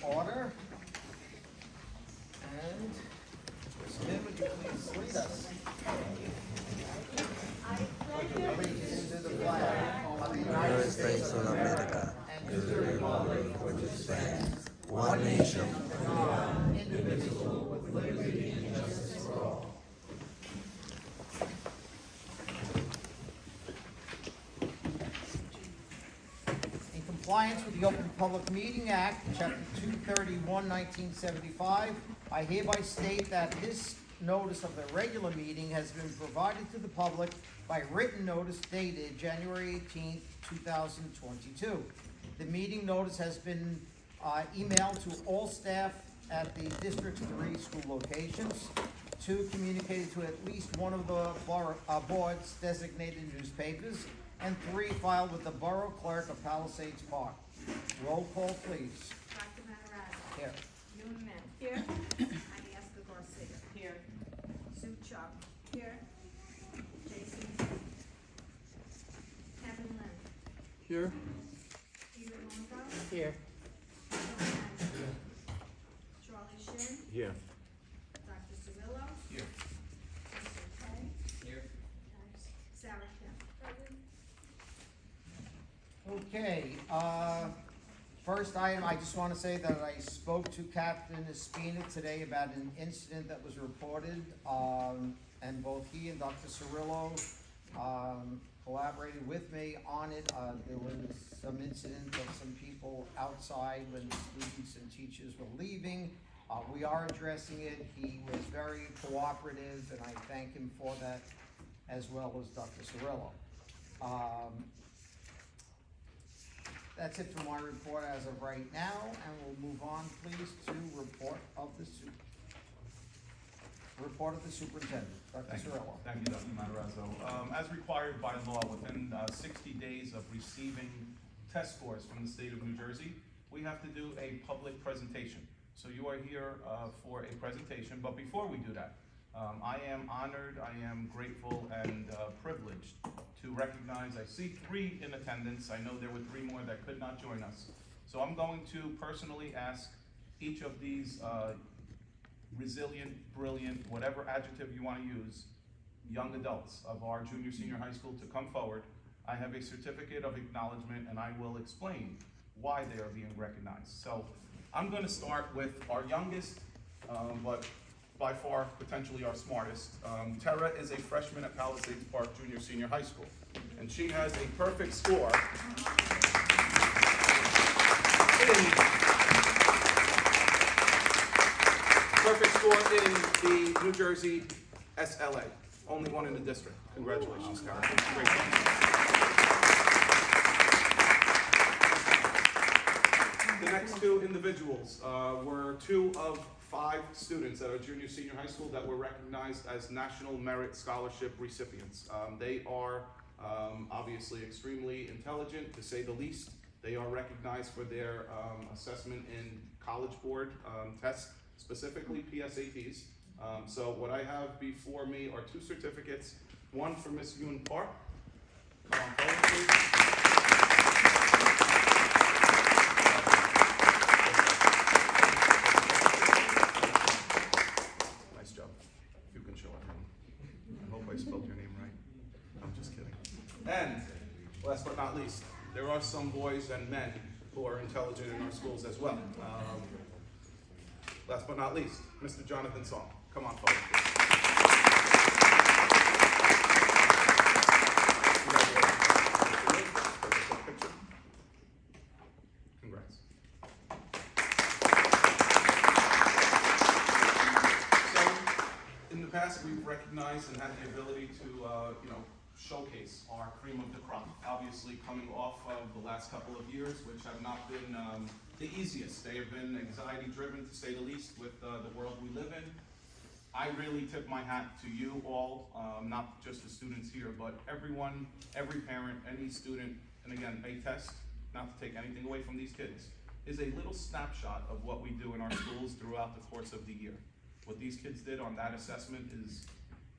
Order. And Ms. Min, would you please lead us? Allegiance to the flag of the United States of America and to the republic for which it stands, one nation, under God, indivisible, with liberty and justice for all. In compliance with the Open Public Meeting Act, Chapter 231, 1975, I hereby state that this notice of the regular meeting has been provided to the public by written notice dated January 18th, 2022. The meeting notice has been emailed to all staff at the District 3 school locations. 2, communicated to at least one of the board's designated newspapers, and 3, filed with the Borough Clerk of Palisades Park. Roll call, please. Dr. Matarazzo. Here. Newman. Here. Ionescu Garcia. Here. Sue Chuck. Here. Jason. Kevin Lynn. Here. Peter Longo. Here. Charlie Shin. Here. Dr. Cirillo. Here. Mr. K. Here. Sarah Kim. Okay, first item, I just want to say that I spoke to Captain Espina today about an incident that was reported, and both he and Dr. Cirillo collaborated with me on it. There was some incident of some people outside when students and teachers were leaving. We are addressing it. He was very cooperative, and I thank him for that, as well as Dr. Cirillo. That's it for my report as of right now, and we'll move on, please, to report of the superintendent. Dr. Cirillo. Thank you, Dr. Matarazzo. As required by law, within 60 days of receiving test scores from the state of New Jersey, we have to do a public presentation. So you are here for a presentation, but before we do that, I am honored, I am grateful and privileged to recognize, I see 3 in attendance. I know there were 3 more that could not join us. So I'm going to personally ask each of these resilient, brilliant, whatever adjective you want to use, young adults of our junior, senior high school to come forward. I have a certificate of acknowledgement and I will explain why they are being recognized. So I'm going to start with our youngest, but by far potentially our smartest. Tara is a freshman at Palisades Park Junior Senior High School, and she has a perfect score in the New Jersey SLA, only one in the district. Congratulations, Tara. Great job. The next 2 individuals were 2 of 5 students at our junior senior high school that were recognized as National Merit Scholarship recipients. They are obviously extremely intelligent, to say the least. They are recognized for their assessment in College Board tests, specifically PSATs. So what I have before me are 2 certificates, one for Miss Yoon Park. Come on forward, please. Spelled your name right. I'm just kidding. And last but not least, there are some boys and men who are intelligent in our schools as well. Last but not least, Mr. Jonathan Song. Come on forward, please. Congratulations. Congrats. In the past, we've recognized and had the ability to, showcase our cream of the crop. Obviously, coming off of the last couple of years, which have not been the easiest. They have been anxiety-driven, to say the least, with the world we live in. I really tip my hat to you all, not just the students here, but everyone, every parent, any student, and again, a test, not to take anything away from these kids, is a little snapshot of what we do in our schools throughout the course of the year. What these kids did on that assessment is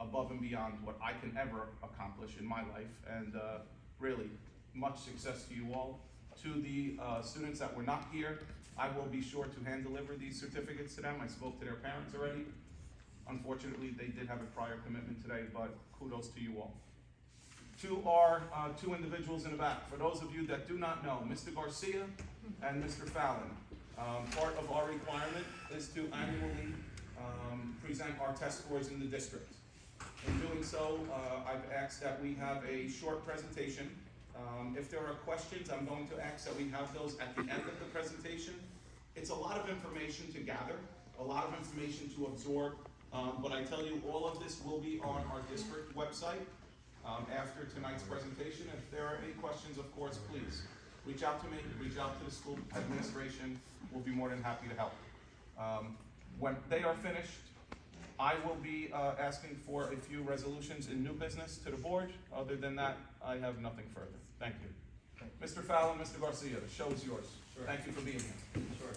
above and beyond what I can ever accomplish in my life, and really, much success to you all. To the students that were not here, I will be sure to hand deliver these certificates to them. I spoke to their parents already. Unfortunately, they did have a prior commitment today, but kudos to you all. To our two individuals in the back, for those of you that do not know, Mr. Garcia and Mr. Fallon, part of our requirement is to annually present our test scores in the district. In doing so, I've asked that we have a short presentation. If there are questions, I'm going to ask that we have those at the end of the presentation. It's a lot of information to gather, a lot of information to absorb, but I tell you, all of this will be on our district website after tonight's presentation. If there are any questions, of course, please reach out to me, reach out to the school administration. We'll be more than happy to help. When they are finished, I will be asking for a few resolutions in new business to the board. Other than that, I have nothing further. Thank you. Mr. Fallon, Mr. Garcia, the show is yours. Sure. Thank you for being here. Sure.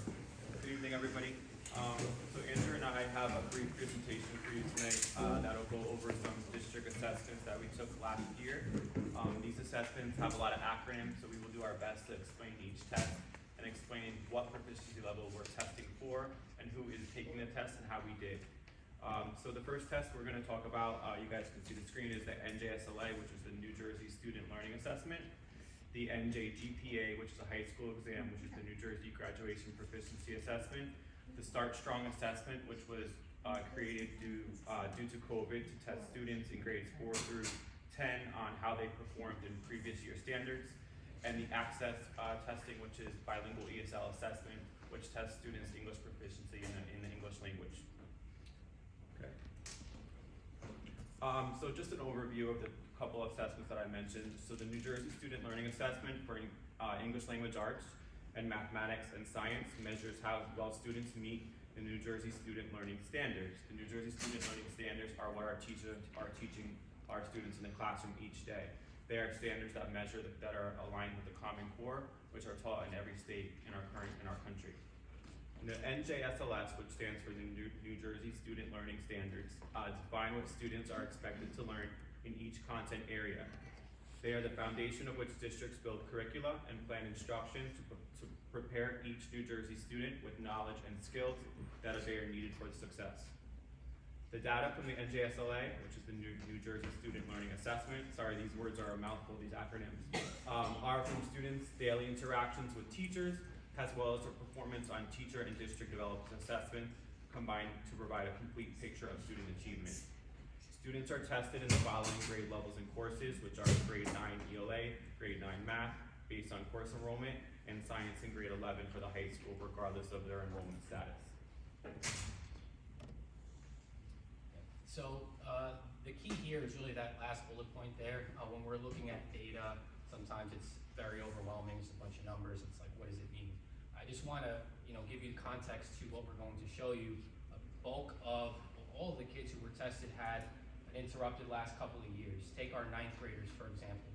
Good evening, everybody. So Andrew and I have a brief presentation for you tonight that'll go over some district assessments that we took last year. These assessments have a lot of acronyms, so we will do our best to explain each test and explain what proficiency level we're testing for and who is taking the test and how we did. So the first test we're going to talk about, you guys can see the screen, is the NJSLA, which is the New Jersey Student Learning Assessment. The NJGPA, which is a high school exam, which is the New Jersey Graduation Proficiency Assessment. The Start Strong Assessment, which was created due to COVID to test students in grades 4 through 10 on how they performed in previous year standards. And the Access testing, which is bilingual ESL assessment, which tests students' English proficiency in the English language. Okay. So just an overview of the couple of assessments that I mentioned. So the New Jersey Student Learning Assessment for English Language Arts and Mathematics and Science measures how well students meet the New Jersey Student Learning Standards. The New Jersey Student Learning Standards are what our teachers are teaching our students in the classroom each day. They are standards that measure that are aligned with the Common Core, which are taught in every state in our country. And the NJSLS, which stands for the New Jersey Student Learning Standards, define what students are expected to learn in each content area. They are the foundation of which districts build curricula and plan instruction to prepare each New Jersey student with knowledge and skills that are needed for success. The data from the NJSLA, which is the New Jersey Student Learning Assessment, sorry, these words are a mouthful, these acronyms, are from students' daily interactions with teachers, as well as their performance on teacher and district developed assessment, combined to provide a complete picture of student achievement. Students are tested in the following grade levels and courses, which are grade 9 ELA, grade 9 math, based on course enrollment, and science in grade 11 for the high school, regardless of their enrollment status. So the key here is really that last bullet point there. When we're looking at data, sometimes it's very overwhelming. It's a bunch of numbers. It's like, what does it mean? I just want to, give you context to what we're going to show you. A bulk of all of the kids who were tested had an interrupted last couple of years. Take our 9th graders, for example.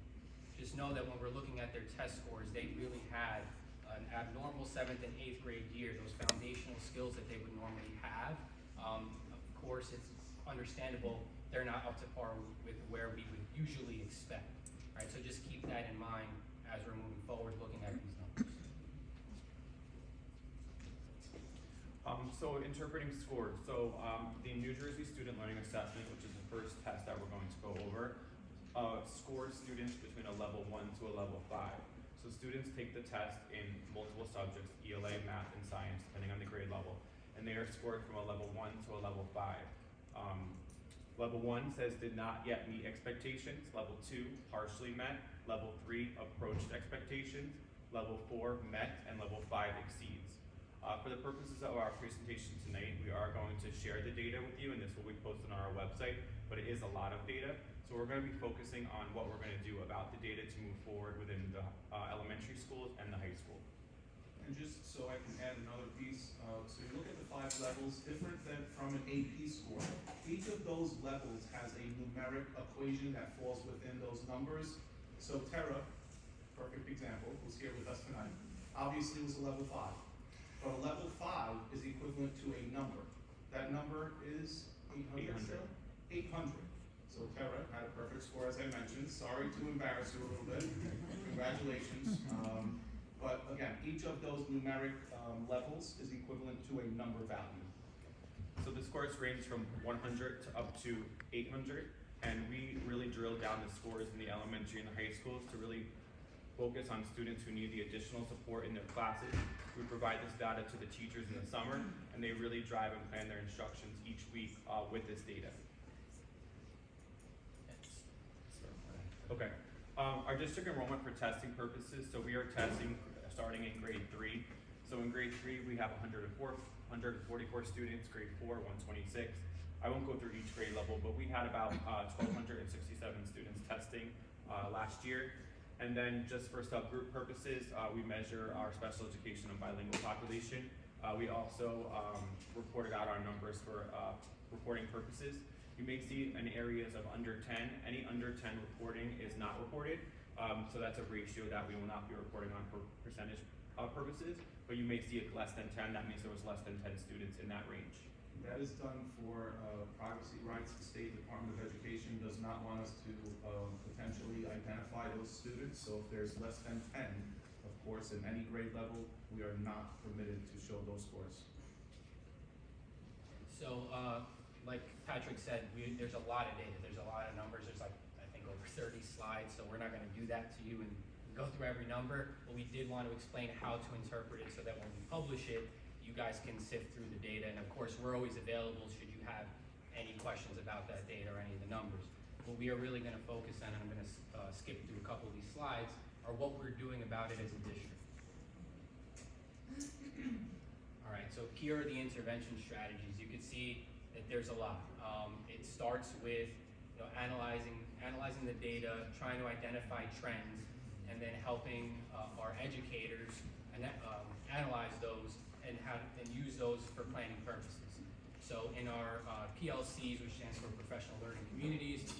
Just know that when we're looking at their test scores, they really had an abnormal 7th and 8th grade year, those foundational skills that they would normally have. Of course, it's understandable they're not up to par with where we would usually expect. Right? So just keep that in mind as we're moving forward looking at these numbers. So interpreting scores. So the New Jersey Student Learning Assessment, which is the first test that we're going to go over, scores students between a level 1 to a level 5. So students take the test in multiple subjects, ELA, math, and science, depending on the grade level, and they are scored from a level 1 to a level 5. Level 1 says did not yet meet expectations. Level 2, partially met. Level 3, approached expectations. Level 4, met, and level 5 exceeds. For the purposes of our presentation tonight, we are going to share the data with you, and this will be posted on our website, but it is a lot of data. So we're going to be focusing on what we're going to do about the data to move forward within the elementary schools and the high school. And just so I can add another piece, so you look at the 5 levels, different than from an AP score. Each of those levels has a numeric equation that falls within those numbers. So Tara, perfect example, who's here with us tonight, obviously was a level 5. But a level 5 is equivalent to a number. That number is 800 still? 800. So Tara had a perfect score, as I mentioned. Sorry to embarrass you a little bit. Congratulations. But again, each of those numeric levels is equivalent to a number value. So the scores range from 100 to up to 800, and we really drill down the scores in the elementary and the high schools to really focus on students who need the additional support in their classes. We provide this data to the teachers in the summer, and they really drive and plan their instructions each week with this data. Okay. Our district enrollment for testing purposes, so we are testing starting in grade 3. So in grade 3, we have 144 students, grade 4, 126. I won't go through each grade level, but we had about 1,267 students testing last year. And then just for subgroup purposes, we measure our special education and bilingual population. We also reported out our numbers for reporting purposes. You may see in areas of under 10, any under 10 reporting is not reported. So that's a ratio that we will not be reporting on for percentage purposes. But you may see it less than 10, that means there was less than 10 students in that range. That is done for privacy rights. The State Department of Education does not want us to potentially identify those students. So if there's less than 10, of course, in any grade level, we are not permitted to show those scores. So, like Patrick said, there's a lot of data, there's a lot of numbers, there's like, I think over 30 slides, so we're not gonna do that to you and go through every number, but we did want to explain how to interpret it so that when we publish it, you guys can sift through the data, and of course, we're always available should you have any questions about that data or any of the numbers. What we are really gonna focus on, and I'm gonna skip through a couple of these slides, are what we're doing about it as a district. All right, so here are the intervention strategies. You can see that there's a lot. It starts with analyzing the data, trying to identify trends, and then helping our educators analyze those and use those for planning purposes. So in our PLCs, which stands for Professional Learning Communities,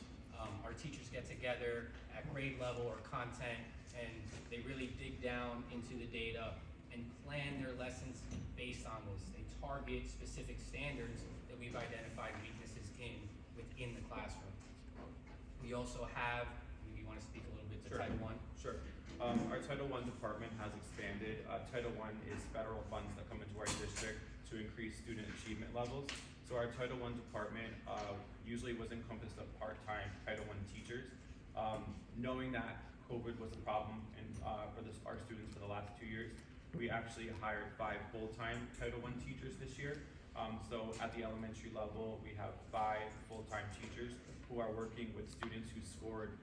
our teachers get together at grade level or content, and they really dig down into the data and plan their lessons based on this. They target specific standards that we've identified weaknesses within the classroom. We also have, maybe you want to speak a little bit to Sure. Title I? Sure. Our Title I department has expanded. Title I is federal funds that come into our district to increase student achievement levels. So our Title I department usually was encompassed of part-time Title I teachers. Knowing that COVID was a problem for our students for the last 2 years, we actually hired 5 full-time Title I teachers this year. So at the elementary level, we have 5 full-time teachers who are working with students who scored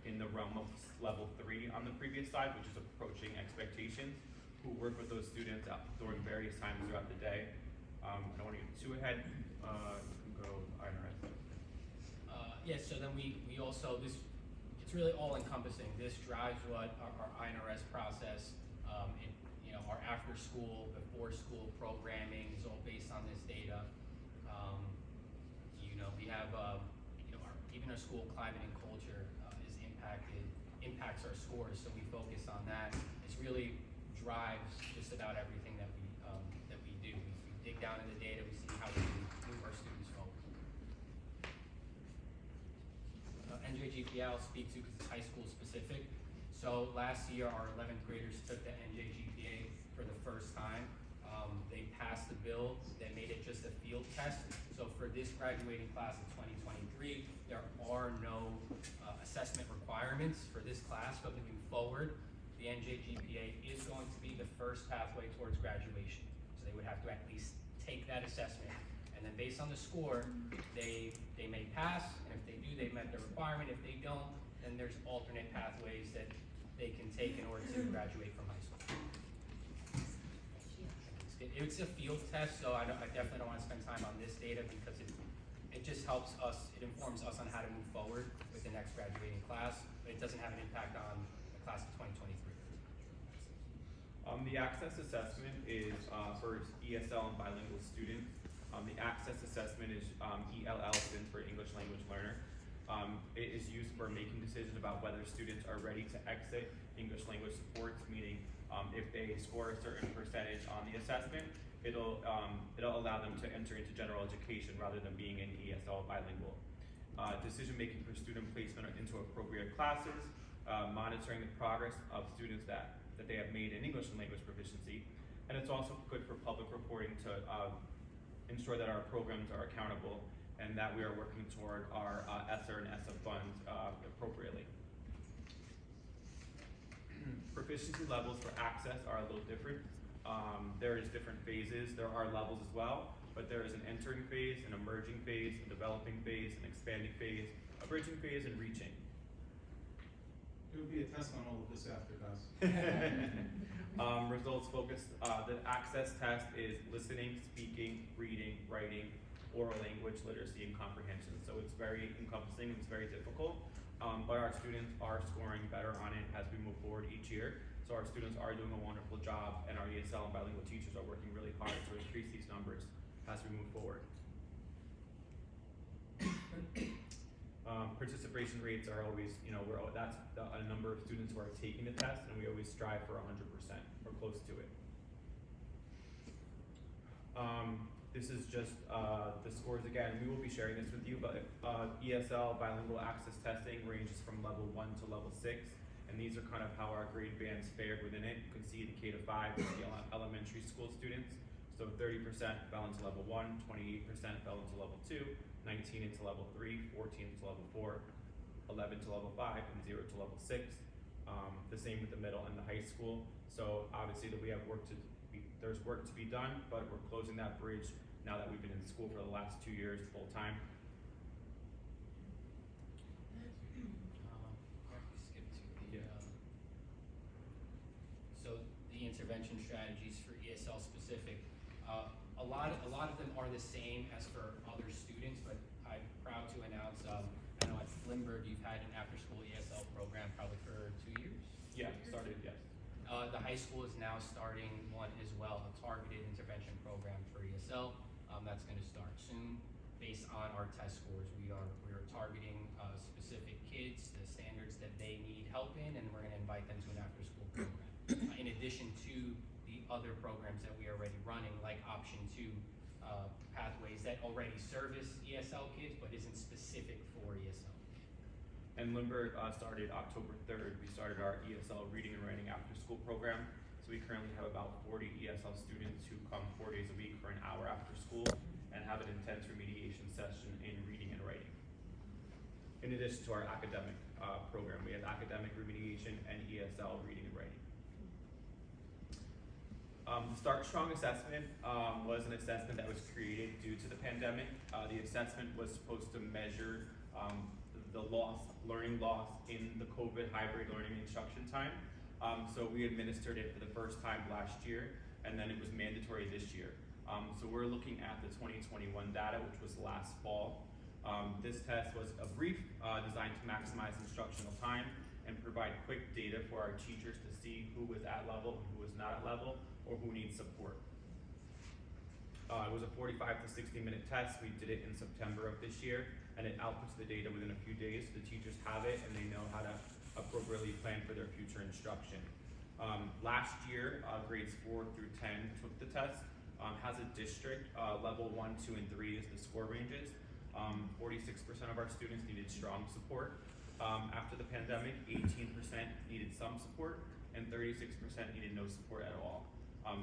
in the realm of level 3 on the previous side, which is approaching expectations, who work with those students during various times throughout the day. I don't want to get too ahead. You can go INRS. Yes, so then we also, it's really all encompassing. This drives what our INRS process, our after school, before school programming is all based on this data. We have, even our school climate and culture impacts our scores, so we focus on that. This really drives just about everything that we do. We dig down in the data, we see how we can move our students forward. NJGPA I'll speak to because it's high school specific. So last year, our 11th graders took the NJGPA for the first time. They passed the bill. They made it just a field test. So for this graduating class of 2023, there are no assessment requirements for this class, but moving forward, the NJGPA is going to be the first pathway towards graduation. So they would have to at least take that assessment. And then based on the score, they may pass, and if they do, they've met the requirement. If they don't, then there's alternate pathways that they can take in order to graduate from high school. It's a field test, so I definitely don't want to spend time on this data because it just helps us, it informs us on how to move forward with the next graduating class, but it doesn't have an impact on the class of 2023. The access assessment is for ESL and bilingual students. The access assessment is ELL stands for English Language Learner. It is used for making decisions about whether students are ready to exit English language supports, meaning if they score a certain percentage on the assessment, it'll allow them to enter into general education rather than being in ESL bilingual. Decision making for student placement into appropriate classes, monitoring the progress of students that that they have made in English and language proficiency. And it's also good for public reporting to ensure that our programs are accountable and that we are working toward our ESSER and ESSA funds appropriately. Proficiency levels for access are a little different. There is different phases. There are levels as well, but there is an entering phase, an emerging phase, a developing phase, an expanding phase, a bridging phase, and reaching. There will be a test on all of this after, guys. Results focused, the access test is listening, speaking, reading, writing, oral language, literacy, and comprehension. So it's very encompassing, it's very difficult, but our students are scoring better on it as we move forward each year. So our students are doing a wonderful job, and our ESL and bilingual teachers are working really hard to increase these numbers as we move forward. Participation rates are always, that's a number of students who are taking the test, and we always strive for 100% or close to it. This is just the scores again. We will be sharing this with you, but ESL bilingual access testing ranges from level 1 to level 6, and these are kind of how our grade bands fared within it. You can see the K to 5 is the elementary school students. So 30% fell into level 1, 28% fell into level 2, 19 into level 3, 14 into level 4, 11 to level 5, and 0 to level 6. The same with the middle and the high school. So obviously that we have there's work to be done, but we're closing that bridge now that we've been in school for the last 2 years full time. So the intervention strategies for ESL specific, a lot of them are the same as for other students, but I'm proud to announce, I know at Lindbergh you've had an after-school ESL program probably for 2 years? Yeah, started, yes. The high school is now starting one as well, a targeted intervention program for ESL. That's going to start soon. Based on our test scores, we are targeting specific kids, the standards that they need help in, and we're going to invite them to an after-school program. In addition to the other programs that we are already running, like Option 2 pathways that already service ESL kids, but isn't specific for ESL. And Lindbergh started October 3rd. We started our ESL reading and writing after school program. So we currently have about 40 ESL students who come 4 days a week for an hour after school and have an intense remediation session in reading and writing. In addition to our academic program, we have academic remediation and ESL reading and writing. The Start Strong assessment was an assessment that was created due to the pandemic. The assessment was supposed to measure the learning loss in the COVID hybrid learning instruction time. So we administered it for the first time last year, and then it was mandatory this year. So we're looking at the 2021 data, which was last fall. This test was a brief designed to maximize instructional time and provide quick data for our teachers to see who was at level and who was not at level, or who needs support. It was a 45 to 60 minute test. We did it in September of this year, and it outputs the data within a few days. The teachers have it and they know how to appropriately plan for their future instruction. Last year, grades 4 through 10 took the test. Has a district, level 1, 2, and 3 is the score ranges. 46% of our students needed strong support. After the pandemic, 18% needed some support, and 36% needed no support at all.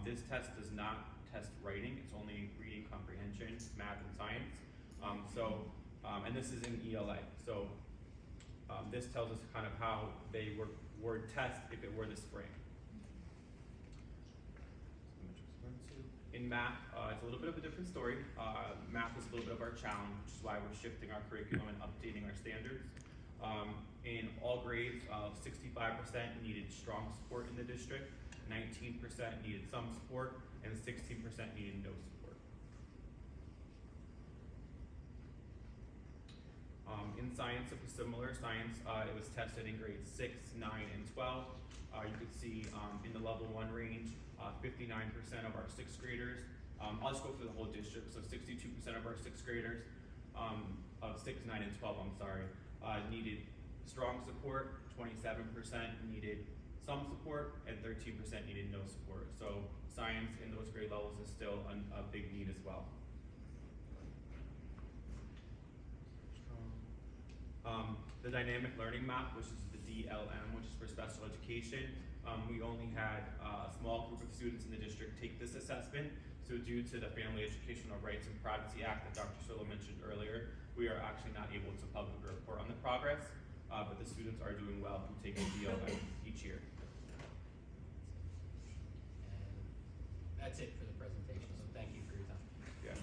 This test does not test writing, it's only reading comprehension, math, and science. And this is in ELA. So this tells us kind of how they would test if it were the spring. In math, it's a little bit of a different story. Math is a little bit of our challenge, which is why we're shifting our curriculum and updating our standards. In all grades, 65% needed strong support in the district, 19% needed some support, and 16% needed no support. In science, it was similar. Science, it was tested in grades 6, 9, and 12. You could see in the level 1 range, 59% of our 6th graders, I'll just go through the whole district, so 62% of our 6th graders, of 6, 9, and 12, needed strong support, 27% needed some support, and 13% needed no support. So science in those grade levels is still a big need as well. The dynamic learning map, which is the DLM, which is for special education, We only had a small group of students in the district take this assessment. So due to the Family Educational Rights and Privacy Act that Dr. Silla mentioned earlier, we are actually not able to publicly report on the progress, but the students are doing well through taking BOE each year. And that's it for the presentation, so thank you for your time. Yeah.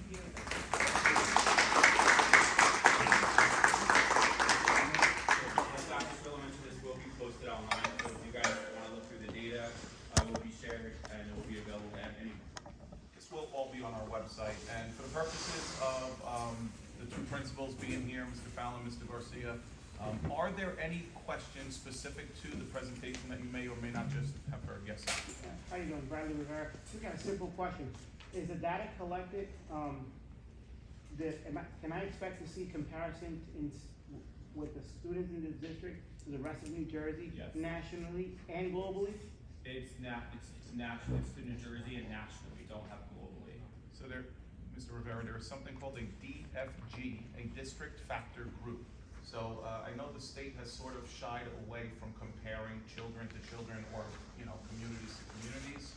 As Dr. Silla mentioned, this will be posted online, so if you guys want to look through the data, it will be shared and it will be available at any. This will all be on our website, and for the purposes of the two principals being here, Mr. Fallon, Mr. Garcia, are there any questions specific to the presentation that you may or may not just have heard? Yes, sir. How you doing, Bradley Rivera? Just got a simple question. Is the data collected, can I expect to see comparison with the students in this district to the rest of New Jersey? Yes. Nationally and globally? It's national, it's to New Jersey and national, we don't have globally. So there, Mr. Rivera, there is something called a DFG, a district factor group. So I know the state has sort of shied away from comparing children to children or, communities to communities.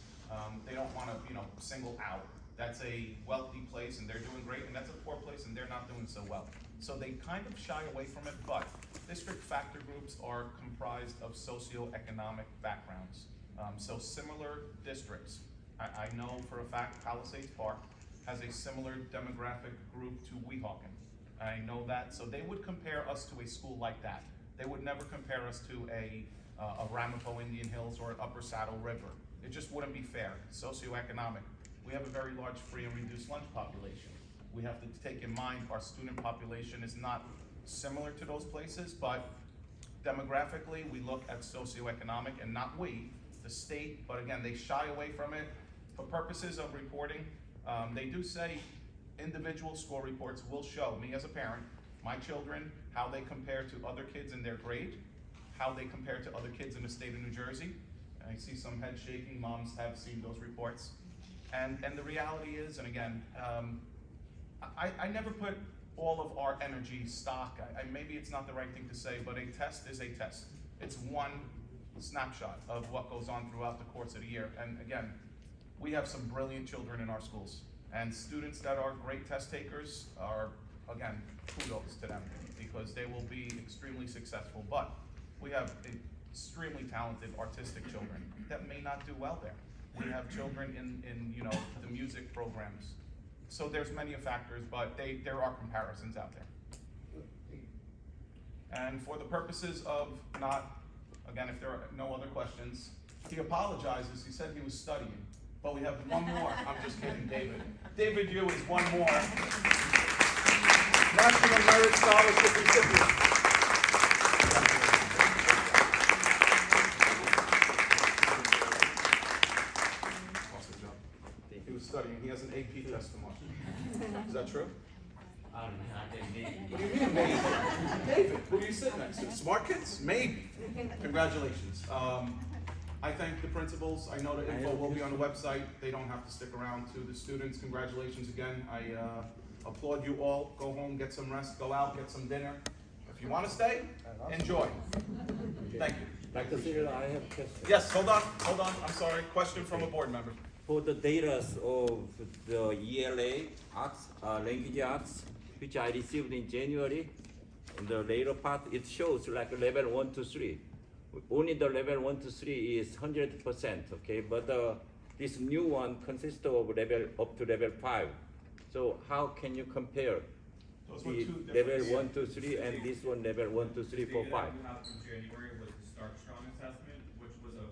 They don't want to, single out. That's a wealthy place and they're doing great, and that's a poor place and they're not doing so well. So they kind of shy away from it, but district factor groups are comprised of socioeconomic backgrounds. So similar districts, I know for a fact Palisades Park has a similar demographic group to Weehawken. I know that, so they would compare us to a school like that. They would never compare us to a Ramapo Indian Hills or an Upper Saddle River. It just wouldn't be fair. Socioeconomic. We have a very large free and reduced lunch population. We have to take in mind our student population is not similar to those places, but demographically, we look at socioeconomic, and not we, the state, but again, they shy away from it. For purposes of reporting, they do say individual score reports will show me as a parent, my children, how they compare to other kids in their grade, how they compare to other kids in the state of New Jersey. I see some head shaking, moms have seen those reports. And the reality is, and again, I never put all of our energy stock, maybe it's not the right thing to say, but a test is a test. It's one snapshot of what goes on throughout the course of the year. And again, we have some brilliant children in our schools. And students that are great test takers are, again, kudos to them, because they will be extremely successful. But we have extremely talented artistic children that may not do well there. We have children in the music programs. So there's many factors, but there are comparisons out there. And for the purposes of again, if there are no other questions, he apologizes, he said he was studying, but we have one more. I'm just kidding, David. David Yu is one more. National Merit Scholarship recipient. Awesome job. He was studying, he has an AP test tomorrow. Is that true? I don't know, I think maybe. What do you mean, maybe? David, who do you sit next to? Smart kids? Maybe. Congratulations. I thank the principals. I know the info will be on the website. They don't have to stick around. To the students, congratulations again. I applaud you all. Go home, get some rest, go out, get some dinner. If you want to stay, enjoy. Thank you. Dr. Cyril, I have a question. Yes, hold on. I'm sorry. Question from a board member. For the data of the ELA arts, language arts, which I received in January, in the later part, it shows like level 1 to 3. Only the level 1 to 3 is 100%, okay? But this new one consists of level up to level 5. So how can you compare Those were the two different. level 1 to 3 and this one level 1 to 3 for 5? The data that we have from January was the Start Strong assessment, which was a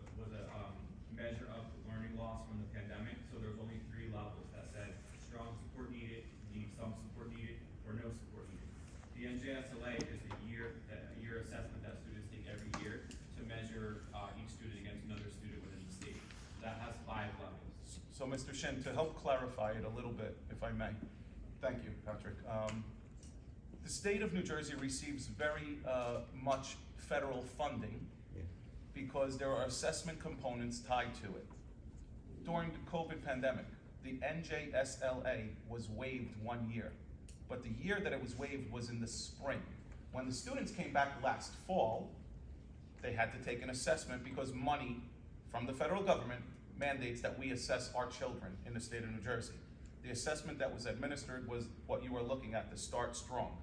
measure of learning loss from the pandemic. So there was only 3 levels that said strong support needed, need some support needed, or no support needed. The NJSLA is a year assessment that students take every year to measure each student against another student within the state. That has 5 levels. So, Mr. Shin, to help clarify it a little bit, if I may. Thank you, Patrick. The state of New Jersey receives very much federal funding because there are assessment components tied to it. During the COVID pandemic, the NJSLA was waived 1 year, but the year that it was waived was in the spring. When the students came back last fall, they had to take an assessment because money from the federal government mandates that we assess our children in the state of New Jersey. The assessment that was administered was what you are looking at, the Start Strong.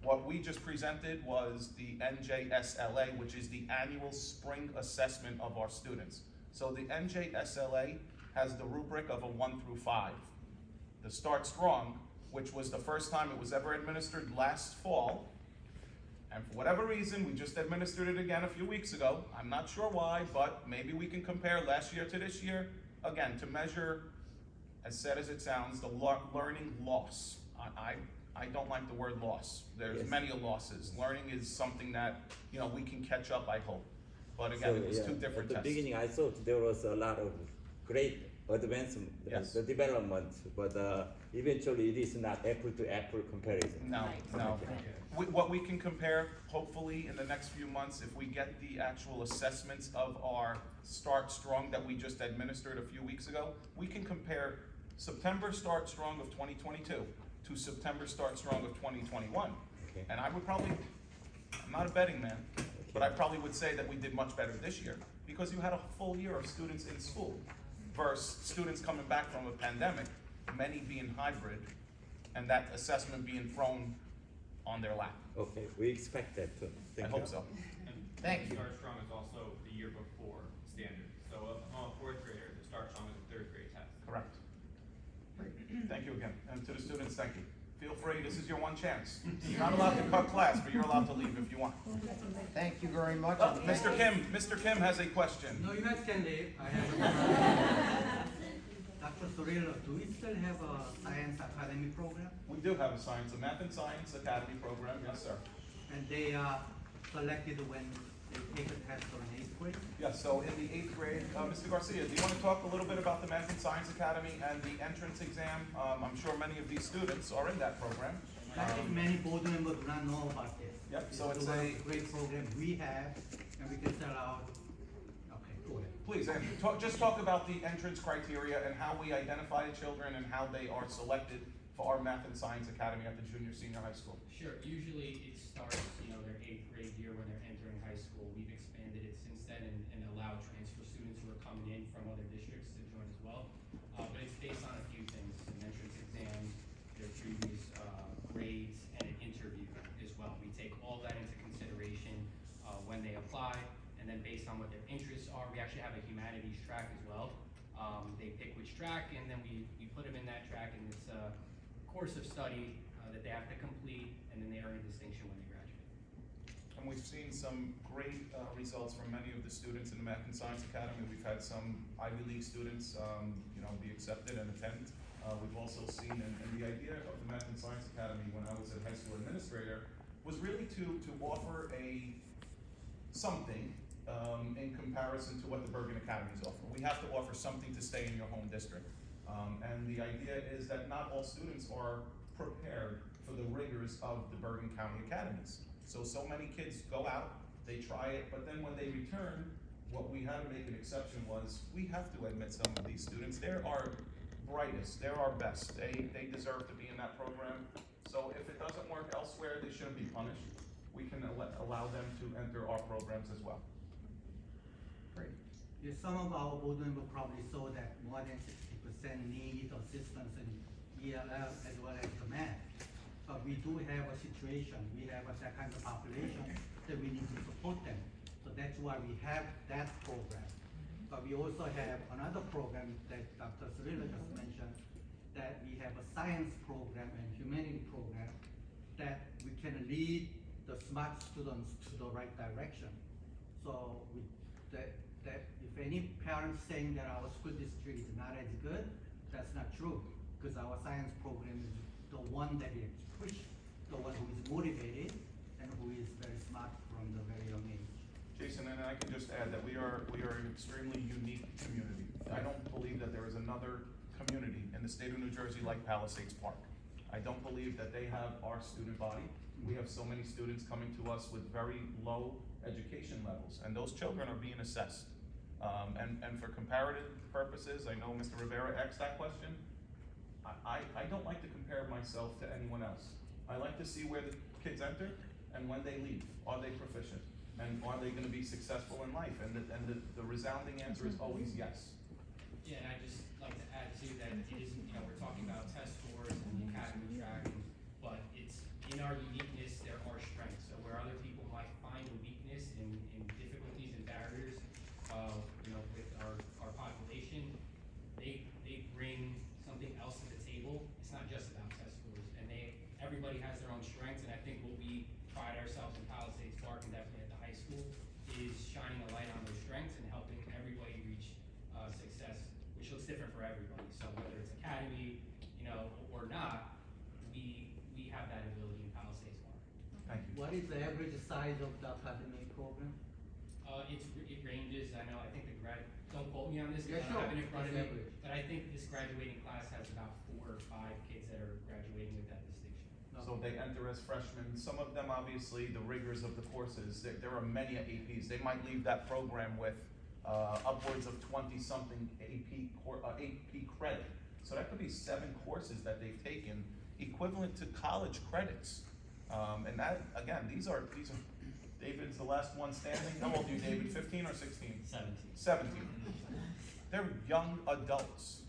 What we just presented was the NJSLA, which is the annual spring assessment of our students. So the NJSLA has the rubric of a 1 through 5. The Start Strong, which was the first time it was ever administered last fall, and for whatever reason, we just administered it again a few weeks ago. I'm not sure why, but maybe we can compare last year to this year, again, to measure, as sad as it sounds, the learning loss. I don't like the word loss. There's Yes. many losses. Learning is something that, we can catch up, I hope. But again, it was two different At tests. the beginning, I thought there was a lot of great advancement, Yes. the development, but eventually it is not apple to apple comparison. No, no. What we can compare, hopefully, in the next few months, if we get the actual assessments of our Start Strong that we just administered a few weeks ago, we can compare September Start Strong of 2022 to September Start Strong of 2021. Okay. And I would probably, I'm not a betting man, but I probably would say that we did much better this year because you had a full year of students in school versus students coming back from a pandemic, many being hybrid, and that assessment being thrown on their lap. Okay, we expect that too. I Thank hope you. so. And Thank you. Start Strong is also the year before standard. So a fourth grader, the Start Strong is a third grade test. Correct. Thank you again. And to the students, thank you. Feel free, this is your one chance. You're not allowed to cut class, but you're allowed to leave if you want. Thank you very much. Oh, Mr. Kim has a question. No, you guys can leave. I have Dr. Sorrello, do we still have a science academy program? We do have a Math and Science Academy program, yes, sir. And they are selected when they take a test on 8th grade? Yes, so in the 8th grade, Mr. Garcia, do you want to talk a little bit about the Math and Science Academy and the entrance exam? I'm sure many of these students are in that program. I think many board members do not know about this. Yep, so It's it's one of a- the great program we have, and we can sell out. Okay, go ahead. Please, Andrew, just talk about the entrance criteria and how we identify the children and how they are selected for our Math and Science Academy at the senior high school. Sure, usually it starts, their 8th grade year when they're entering high school. We've expanded it since then and allowed transfer students who are coming in from other districts to join as well. But it's based on a few things, an entrance exam, their previous grades, and an interview as well. We take all that into consideration when they apply, and then based on what their interests are, we actually have a humanities track as well. They pick which track, and then we put them in that track, and it's a course of study that they have to complete, and then they earn a distinction when they graduate. And we've seen some great results from many of the students in the Math and Science Academy. We've had some Ivy League students, be accepted and attend. We've also seen, and the idea of the Math and Science Academy when I was a high school administrator was really to offer something in comparison to what the Bergen Academies offer. We have to offer something to stay in your home district. And the idea is that not all students are prepared for the rigors of the Bergen County Academies. So many kids go out, they try it, but then when they return, what we had to make an exception was, we have to admit some of these students. They're our brightest, they're our best. They deserve to be in that program. So if it doesn't work elsewhere, they shouldn't be punished. We can allow them to enter our programs as well. Great. Yes, some of our board members probably saw that more than 60% need assistance in ELL as well as the math. But we do have a situation, we have that kind of population that we need to support them. So that's why we have that program. But we also have another program that Dr. Cirillo just mentioned, that we have a science program and humanity program that we can lead the smart students to the right direction. So that if any parents saying that our school district is not as good, that's not true, because our science program is the one that is pushed, the one who is motivated and who is very smart from the very young age. Jason, and I can just add that we are an extremely unique community. I don't believe that there is another community in the state of New Jersey like Palisades Park. I don't believe that they have our student body. We have so many students coming to us with very low education levels, and those children are being assessed. And for comparative purposes, I know Mr. Rivera asked that question. I don't like to compare myself to anyone else. I like to see where the kids enter and when they leave. Are they proficient? And are they gonna be successful in life? And the resounding answer is always yes. Yeah, and I'd just like to add too that it isn't, you know, we're talking about test scores and the academy tracking, but it's in our uniqueness, there are strengths. So where other people might find a weakness in difficulties and barriers, you know, with our population, they bring something else to the table. It's not just about test scores, and everybody has their own strengths, and I think what we pride ourselves in Palisades Park and definitely at the high school is shining a light on those strengths and helping everybody reach success, which looks different for everybody. So whether it's academy, you know, or not, we have that ability in Palisades Park. Thank you. What is the average size of the academic program? It ranges. I know. I think don't quote me on this Yeah, because I don't have it in sure. front of It's me. average. But I think this graduating class has about 4 or 5 kids that are graduating with that distinction. So they enter as freshmen. Some of them, obviously, the rigors of the courses, there are many APs. They might leave that program with upwards of 20-something AP credit. So that could be 7 courses that they've taken, equivalent to college credits. And that, again, these are, David's the last one standing. How old are you, David? 15 or 16? 17. They're young adults.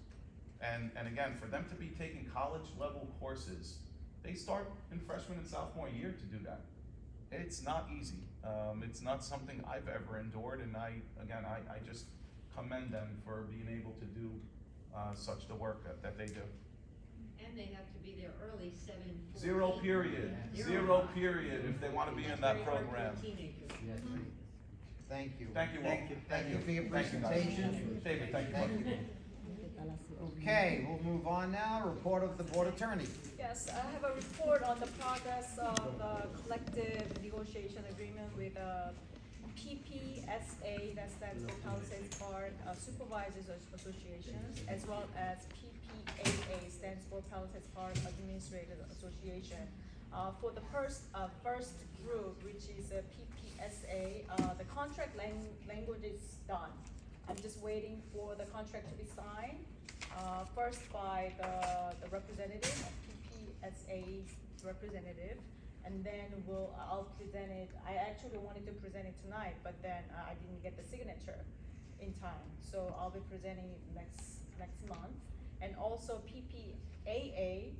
And again, for them to be taking college level courses, they start in freshman and sophomore year to do that. It's not easy. It's not something I've ever endured, and I just commend them for being able to do such the work that they do. And they have to be there early, 7:14. Zero period, zero period if they want to be in that program. Teenagers. Yes. Thank you. Thank you all. Thank you. Thank you for your Thank you, guys. presentation. David, thank you. Thank buddy. you. Okay, we'll move on now, report of the board attorney. Yes, I have a report on the progress of the collective negotiation agreement with PPSA, that stands for Palisades Park Supervisors Associations, as well as PPAA, stands for Palisades Park Administrators Association. For the first group, which is PPSA, the contract language is done. I'm just waiting for the contract to be signed, first by the representative, PPSA's representative, and then I'll present it. I actually wanted to present it tonight, but then I didn't get the signature in time, so I'll be presenting it next month. And also PPAA,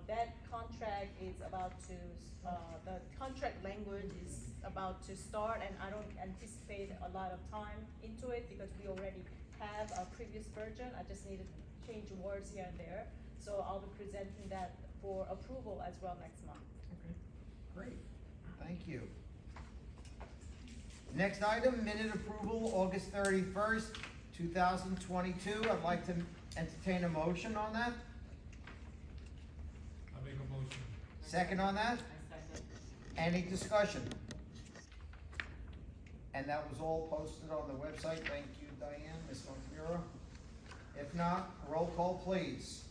that contract is about to, the contract language is about to start, and I don't anticipate a lot of time into it because we already have a previous version. I just needed to change words here and there. So I'll be presenting that for approval as well next month. Okay, great, thank you. Next item, minute approval, August 31st, 2022. I'd like to entertain a motion on that. I make a motion. Second on that? Any discussion? And that was all posted on the website. Thank you, Diane, Ms. Montemuro. If not, roll call, please.